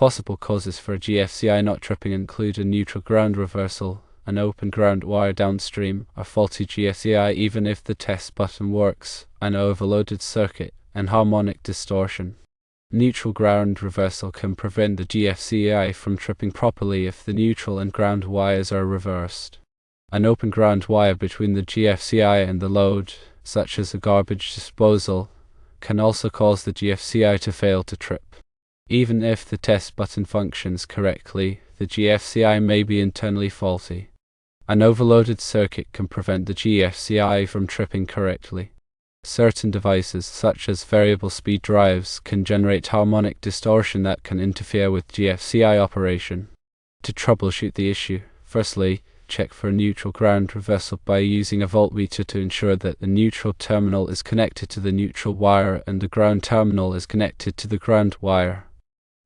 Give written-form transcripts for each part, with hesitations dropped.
Possible causes for a GFCI not tripping include a neutral ground reversal, an open ground wire downstream, a faulty GFCI even if the test button works, an overloaded circuit, and harmonic distortion. Neutral ground reversal can prevent the GFCI from tripping properly if the neutral and ground wires are reversed. An open ground wire between the GFCI and the load, such as a garbage disposal, can also cause the GFCI to fail to trip. Even if the test button functions correctly, the GFCI may be internally faulty. An overloaded circuit can prevent the GFCI from tripping correctly. Certain devices, such as variable speed drives, can generate harmonic distortion that can interfere with GFCI operation. To troubleshoot the issue, firstly, check for a neutral ground reversal by using a voltmeter to ensure that the neutral terminal is connected to the neutral wire and the ground terminal is connected to the ground wire.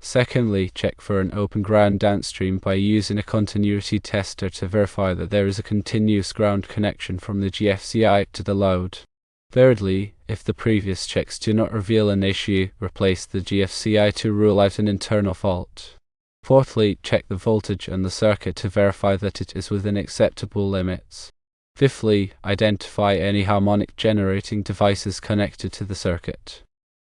Secondly, check for an open ground downstream by using a continuity tester to verify that there is a continuous ground connection from the GFCI to the load. Thirdly, if the previous checks do not reveal an issue, replace the GFCI to rule out an internal fault. Fourthly, check the voltage on the circuit to verify that it is within acceptable limits. Fifthly, identify any harmonic generating devices connected to the circuit.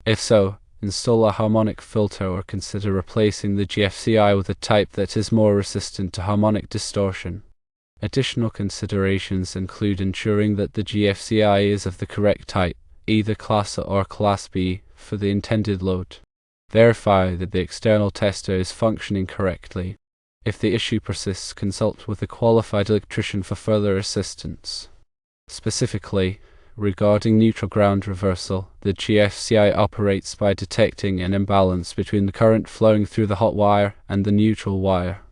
If so, install a harmonic filter or consider replacing the GFCI with a type that is more resistant to harmonic distortion. Additional considerations include ensuring that the GFCI is of the correct type, either Class A or Class B, for the intended load. Verify that the external tester is functioning correctly. If the issue persists, consult with a qualified electrician for further assistance. Specifically, regarding neutral ground reversal, the GFCI operates by detecting an imbalance between the current flowing through the hot wire and the neutral wire.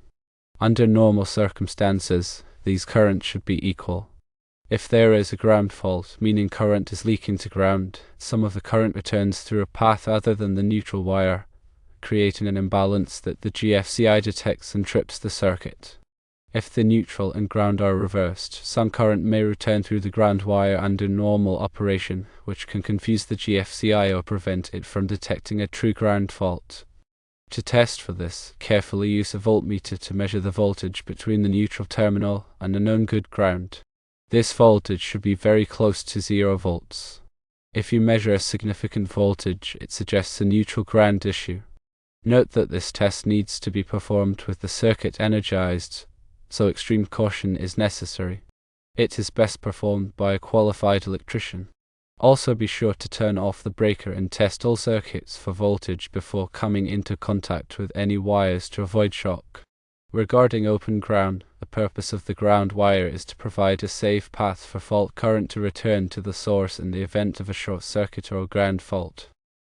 Under normal circumstances, these currents should be equal. If there is a ground fault, meaning current is leaking to ground, some of the current returns through a path other than the neutral wire, creating an imbalance that the GFCI detects and trips the circuit. If the neutral and ground are reversed, some current may return through the ground wire under normal operation, which can confuse the GFCI or prevent it from detecting a true ground fault. To test for this, carefully use a voltmeter to measure the voltage between the neutral terminal and a known good ground. This voltage should be very close to 0 volts. If you measure a significant voltage, it suggests a neutral ground issue. Note that this test needs to be performed with the circuit energized, so extreme caution is necessary. It is best performed by a qualified electrician. Also be sure to turn off the breaker and test all circuits for voltage before coming into contact with any wires to avoid shock. Regarding open ground, the purpose of the ground wire is to provide a safe path for fault current to return to the source in the event of a short circuit or ground fault.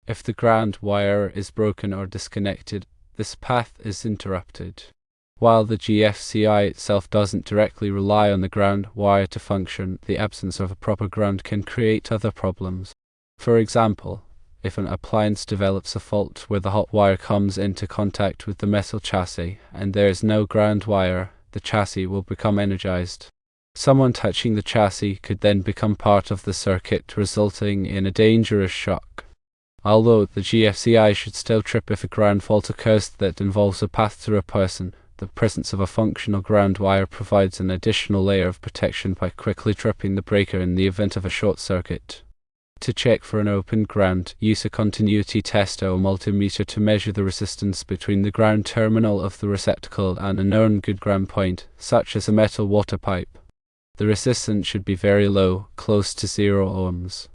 If the ground wire is broken or disconnected, this path is interrupted. While the GFCI itself doesn't directly rely on the ground wire to function, the absence of a proper ground can create other problems. For example, if an appliance develops a fault where the hot wire comes into contact with the metal chassis and there is no ground wire, the chassis will become energized. Someone touching the chassis could then become part of the circuit, resulting in a dangerous shock. Although the GFCI should still trip if a ground fault occurs that involves a path through a person, the presence of a functional ground wire provides an additional layer of protection by quickly tripping the breaker in the event of a short circuit. To check for an open ground, use a continuity tester or multimeter to measure the resistance between the ground terminal of the receptacle and a known good ground point, such as a metal water pipe. The resistance should be very low, close to 0 ohms.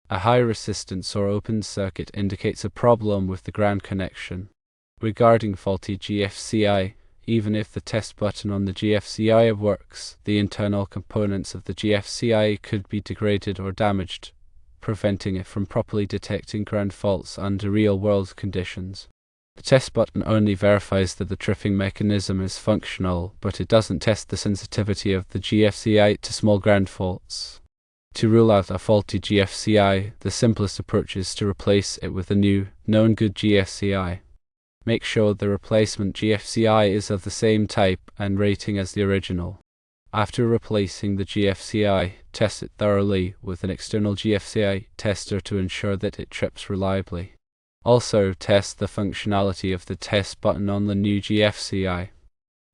A high resistance or open circuit indicates a problem with the ground connection. Regarding faulty GFCI, even if the test button on the GFCI works, the internal components of the GFCI could be degraded or damaged, preventing it from properly detecting ground faults under real-world conditions. The test button only verifies that the tripping mechanism is functional, but it doesn't test the sensitivity of the GFCI to small ground faults. To rule out a faulty GFCI, the simplest approach is to replace it with a new, known good GFCI. Make sure the replacement GFCI is of the same type and rating as the original. After replacing the GFCI, test it thoroughly with an external GFCI tester to ensure that it trips reliably. Also, test the functionality of the test button on the new GFCI.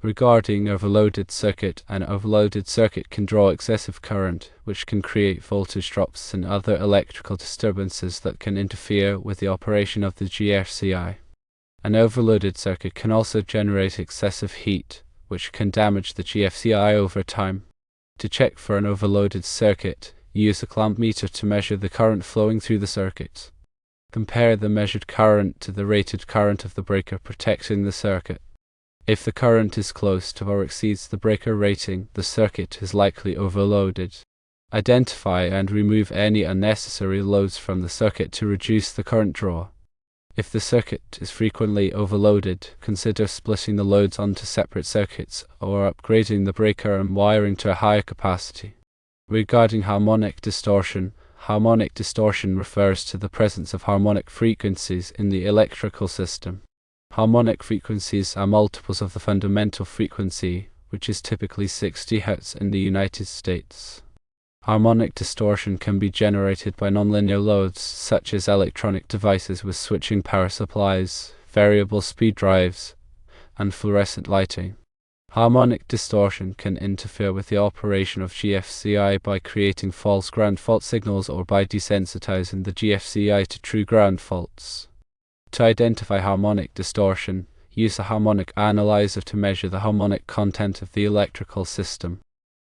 Regarding overloaded circuit, an overloaded circuit can draw excessive current, which can create voltage drops and other electrical disturbances that can interfere with the operation of the GFCI. An overloaded circuit can also generate excessive heat, which can damage the GFCI over time. To check for an overloaded circuit, use a clamp meter to measure the current flowing through the circuit. Compare the measured current to the rated current of the breaker protecting the circuit. If the current is close to or exceeds the breaker rating, the circuit is likely overloaded. Identify and remove any unnecessary loads from the circuit to reduce the current draw. If the circuit is frequently overloaded, consider splitting the loads onto separate circuits or upgrading the breaker and wiring to a higher capacity. Regarding harmonic distortion refers to the presence of harmonic frequencies in the electrical system. Harmonic frequencies are multiples of the fundamental frequency, which is typically 60 Hz in the United States. Harmonic distortion can be generated by nonlinear loads such as electronic devices with switching power supplies, variable speed drives, and fluorescent lighting. Harmonic distortion can interfere with the operation of GFCI by creating false ground fault signals or by desensitizing the GFCI to true ground faults. To identify harmonic distortion, use a harmonic analyzer to measure the harmonic content of the electrical system.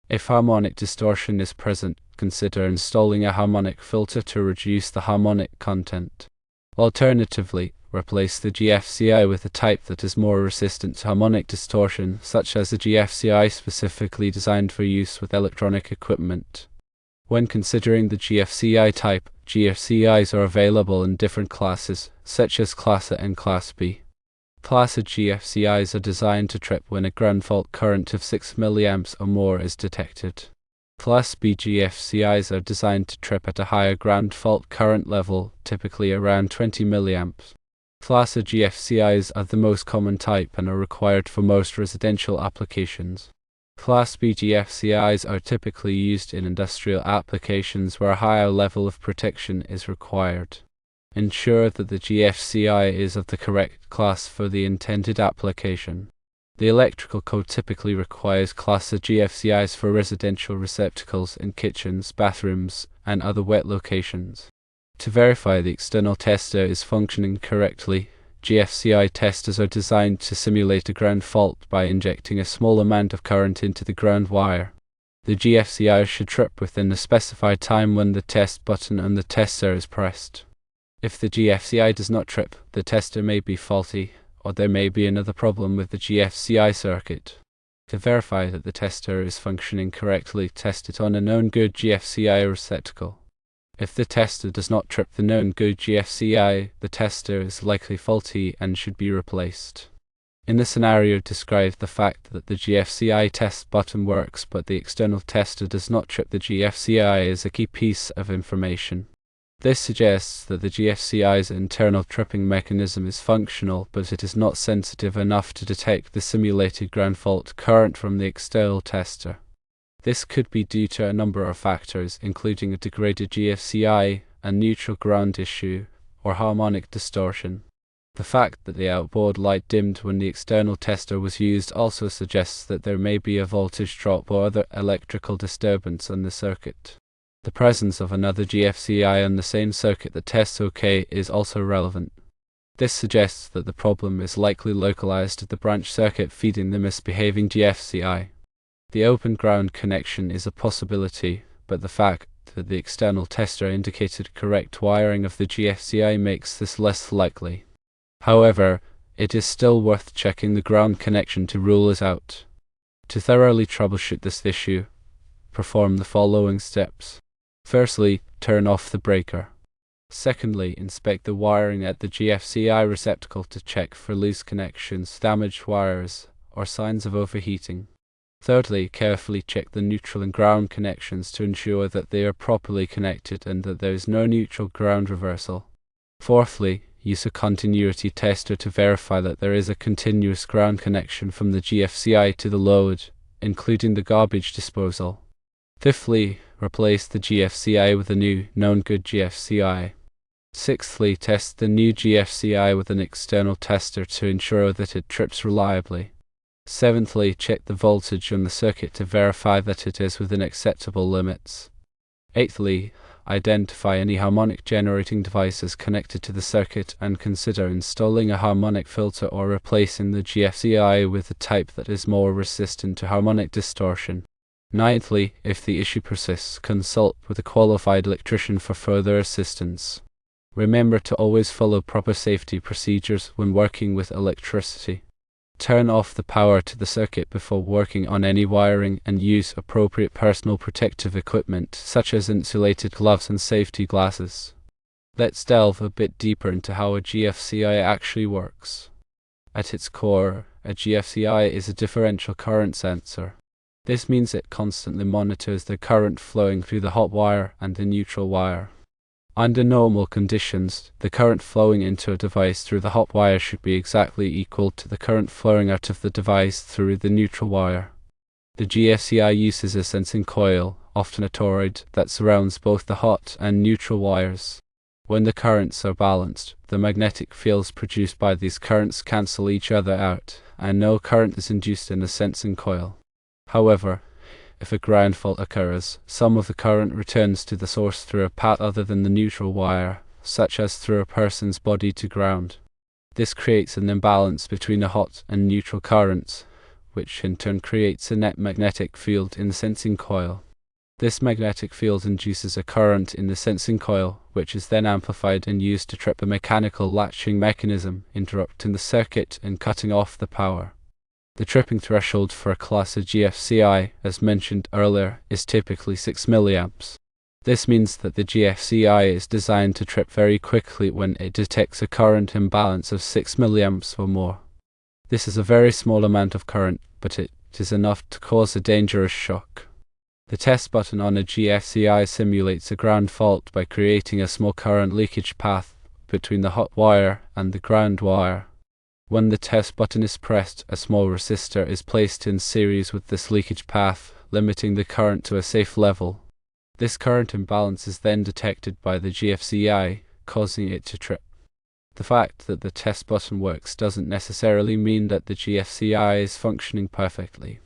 If harmonic distortion is present, consider installing a harmonic filter to reduce the harmonic content. Alternatively, replace the GFCI with a type that is more resistant to harmonic distortion, such as a GFCI specifically designed for use with electronic equipment. When considering the GFCI type, GFCIs are available in different classes, such as Class A and Class B. Class A GFCIs are designed to trip when a ground fault current of 6 mA or more is detected. Class B GFCIs are designed to trip at a higher ground fault current level, typically around 20 mA. Class A GFCIs are the most common type and are required for most residential applications. Class B GFCIs are typically used in industrial applications where a higher level of protection is required. Ensure that the GFCI is of the correct class for the intended application. The electrical code typically requires Class A GFCIs for residential receptacles in kitchens, bathrooms, and other wet locations. To verify the external tester is functioning correctly, GFCI testers are designed to simulate a ground fault by injecting a small amount of current into the ground wire. The GFCI should trip within the specified time when the test button on the tester is pressed. If the GFCI does not trip, the tester may be faulty, or there may be another problem with the GFCI circuit. To verify that the tester is functioning correctly, test it on a known good GFCI receptacle. If the tester does not trip the known good GFCI, the tester is likely faulty and should be replaced. In the scenario described, the fact that the GFCI test button works but the external tester does not trip the GFCI is a key piece of information. This suggests that the GFCI's internal tripping mechanism is functional, but it is not sensitive enough to detect the simulated ground fault current from the external tester. This could be due to a number of factors, including a degraded GFCI, a neutral ground issue, or harmonic distortion. The fact that the outboard light dimmed when the external tester was used also suggests that there may be a voltage drop or other electrical disturbance on the circuit. The presence of another GFCI on the same circuit that tests OK is also relevant. This suggests that the problem is likely localized to the branch circuit feeding the misbehaving GFCI. The open ground connection is a possibility, but the fact that the external tester indicated correct wiring of the GFCI makes this less likely. However, it is still worth checking the ground connection to rule it out. To thoroughly troubleshoot this issue, perform the following steps. Firstly, turn off the breaker. Secondly, inspect the wiring at the GFCI receptacle to check for loose connections, damaged wires, or signs of overheating. Thirdly, carefully check the neutral and ground connections to ensure that they are properly connected and that there is no neutral ground reversal. Fourthly, use a continuity tester to verify that there is a continuous ground connection from the GFCI to the load, including the garbage disposal. Fifthly, replace the GFCI with a new, known good GFCI. Sixthly, test the new GFCI with an external tester to ensure that it trips reliably. Seventhly, check the voltage on the circuit to verify that it is within acceptable limits. Eighthly, identify any harmonic generating devices connected to the circuit and consider installing a harmonic filter or replacing the GFCI with a type that is more resistant to harmonic distortion. Ninthly, if the issue persists, consult with a qualified electrician for further assistance. Remember to always follow proper safety procedures when working with electricity. Turn off the power to the circuit before working on any wiring and use appropriate personal protective equipment such as insulated gloves and safety glasses. Let's delve a bit deeper into how a GFCI actually works. At its core, a GFCI is a differential current sensor. This means it constantly monitors the current flowing through the hot wire and the neutral wire. Under normal conditions, the current flowing into a device through the hot wire should be exactly equal to the current flowing out of the device through the neutral wire. The GFCI uses a sensing coil, often a toroid, that surrounds both the hot and neutral wires. When the currents are balanced, the magnetic fields produced by these currents cancel each other out, and no current is induced in the sensing coil. However, if a ground fault occurs, some of the current returns to the source through a path other than the neutral wire, such as through a person's body to ground. This creates an imbalance between the hot and neutral currents, which in turn creates a net magnetic field in the sensing coil. This magnetic field induces a current in the sensing coil, which is then amplified and used to trip a mechanical latching mechanism, interrupting the circuit and cutting off the power. The tripping threshold for a class of GFCI, as mentioned earlier, is typically 6 mA. This means that the GFCI is designed to trip very quickly when it detects a current imbalance of 6 mA or more. This is a very small amount of current, but it is enough to cause a dangerous shock. The test button on a GFCI simulates a ground fault by creating a small current leakage path between the hot wire and the ground wire. When the test button is pressed, a small resistor is placed in series with this leakage path, limiting the current to a safe level. This current imbalance is then detected by the GFCI, causing it to trip. The fact that the test button works doesn't necessarily mean that the GFCI is functioning perfectly.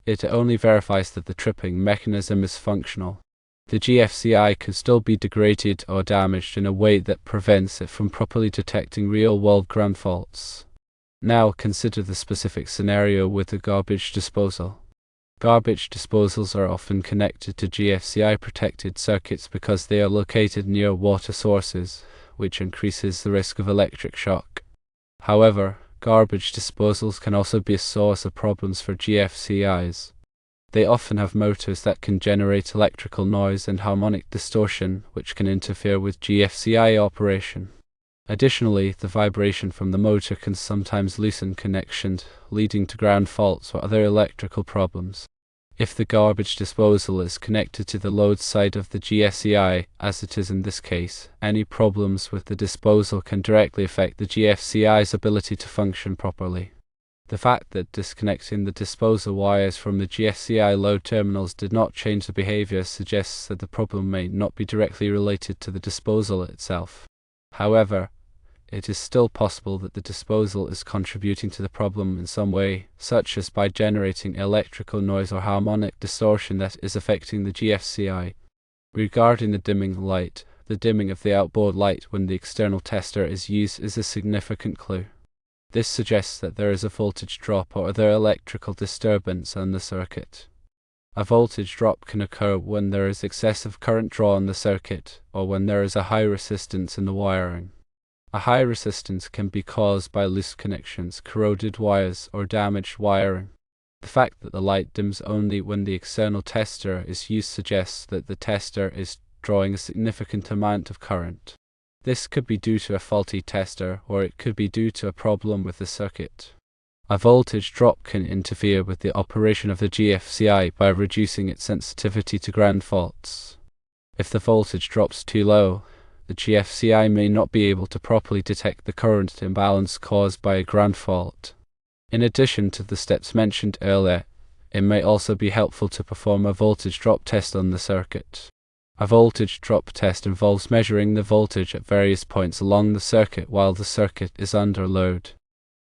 It only verifies that the tripping mechanism is functional. The GFCI could still be degraded or damaged in a way that prevents it from properly detecting real-world ground faults. Now consider the specific scenario with the garbage disposal. Garbage disposals are often connected to GFCI protected circuits because they are located near water sources, which increases the risk of electric shock. However, garbage disposals can also be a source of problems for GFCIs. They often have motors that can generate electrical noise and harmonic distortion, which can interfere with GFCI operation. Additionally, the vibration from the motor can sometimes loosen connections, leading to ground faults or other electrical problems. If the garbage disposal is connected to the load side of the GFCI, as it is in this case, any problems with the disposal can directly affect the GFCI's ability to function properly. The fact that disconnecting the disposal wires from the GFCI load terminals did not change the behavior suggests that the problem may not be directly related to the disposal itself. However, it is still possible that the disposal is contributing to the problem in some way, such as by generating electrical noise or harmonic distortion that is affecting the GFCI. Regarding the dimming light, the dimming of the outboard light when the external tester is used is a significant clue. This suggests that there is a voltage drop or other electrical disturbance on the circuit. A voltage drop can occur when there is excessive current draw on the circuit, or when there is a high resistance in the wiring. A high resistance can be caused by loose connections, corroded wires, or damaged wiring. The fact that the light dims only when the external tester is used suggests that the tester is drawing a significant amount of current. This could be due to a faulty tester, or it could be due to a problem with the circuit. A voltage drop can interfere with the operation of the GFCI by reducing its sensitivity to ground faults. If the voltage drops too low, the GFCI may not be able to properly detect the current imbalance caused by a ground fault. In addition to the steps mentioned earlier, it may also be helpful to perform a voltage drop test on the circuit. A voltage drop test involves measuring the voltage at various points along the circuit while the circuit is under load.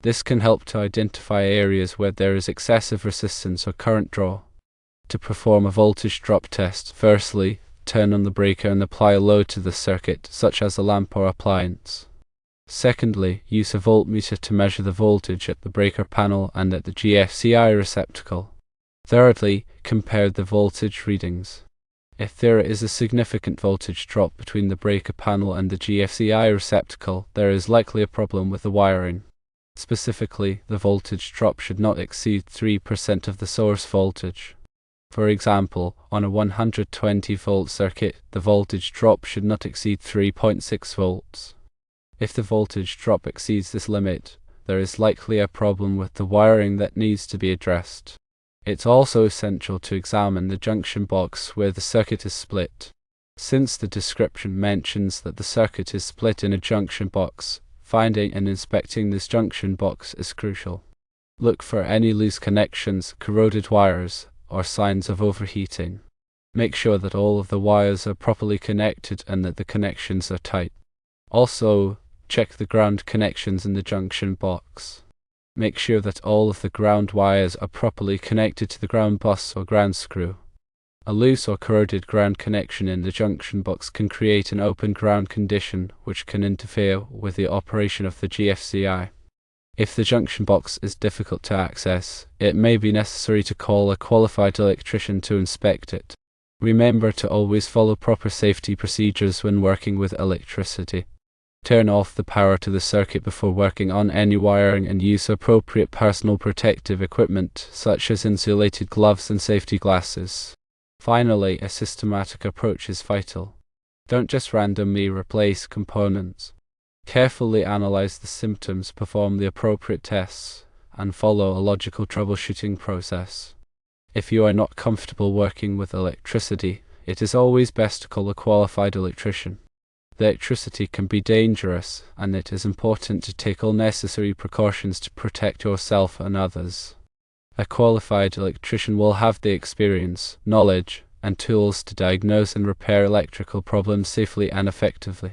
This can help to identify areas where there is excessive resistance or current draw. To perform a voltage drop test, firstly, turn on the breaker and apply a load to the circuit, such as a lamp or appliance. Secondly, use a voltmeter to measure the voltage at the breaker panel and at the GFCI receptacle. Thirdly, compare the voltage readings. If there is a significant voltage drop between the breaker panel and the GFCI receptacle, there is likely a problem with the wiring. Specifically, the voltage drop should not exceed 3% of the source voltage. For example, on a 120 volt circuit, the voltage drop should not exceed 3.6 volts. If the voltage drop exceeds this limit, there is likely a problem with the wiring that needs to be addressed. It's also essential to examine the junction box where the circuit is split. Since the description mentions that the circuit is split in a junction box, finding and inspecting this junction box is crucial. Look for any loose connections, corroded wires, or signs of overheating. Make sure that all of the wires are properly connected and that the connections are tight. Also, check the ground connections in the junction box. Make sure that all of the ground wires are properly connected to the ground bus or ground screw. A loose or corroded ground connection in the junction box can create an open ground condition which can interfere with the operation of the GFCI. If the junction box is difficult to access, it may be necessary to call a qualified electrician to inspect it. Remember to always follow proper safety procedures when working with electricity. Turn off the power to the circuit before working on any wiring and use appropriate personal protective equipment such as insulated gloves and safety glasses. Finally, a systematic approach is vital. Don't just randomly replace components. Carefully analyze the symptoms, perform the appropriate tests, and follow a logical troubleshooting process. If you are not comfortable working with electricity, it is always best to call a qualified electrician. Electricity can be dangerous, and it is important to take all necessary precautions to protect yourself and others. A qualified electrician will have the experience, knowledge, and tools to diagnose and repair electrical problems safely and effectively.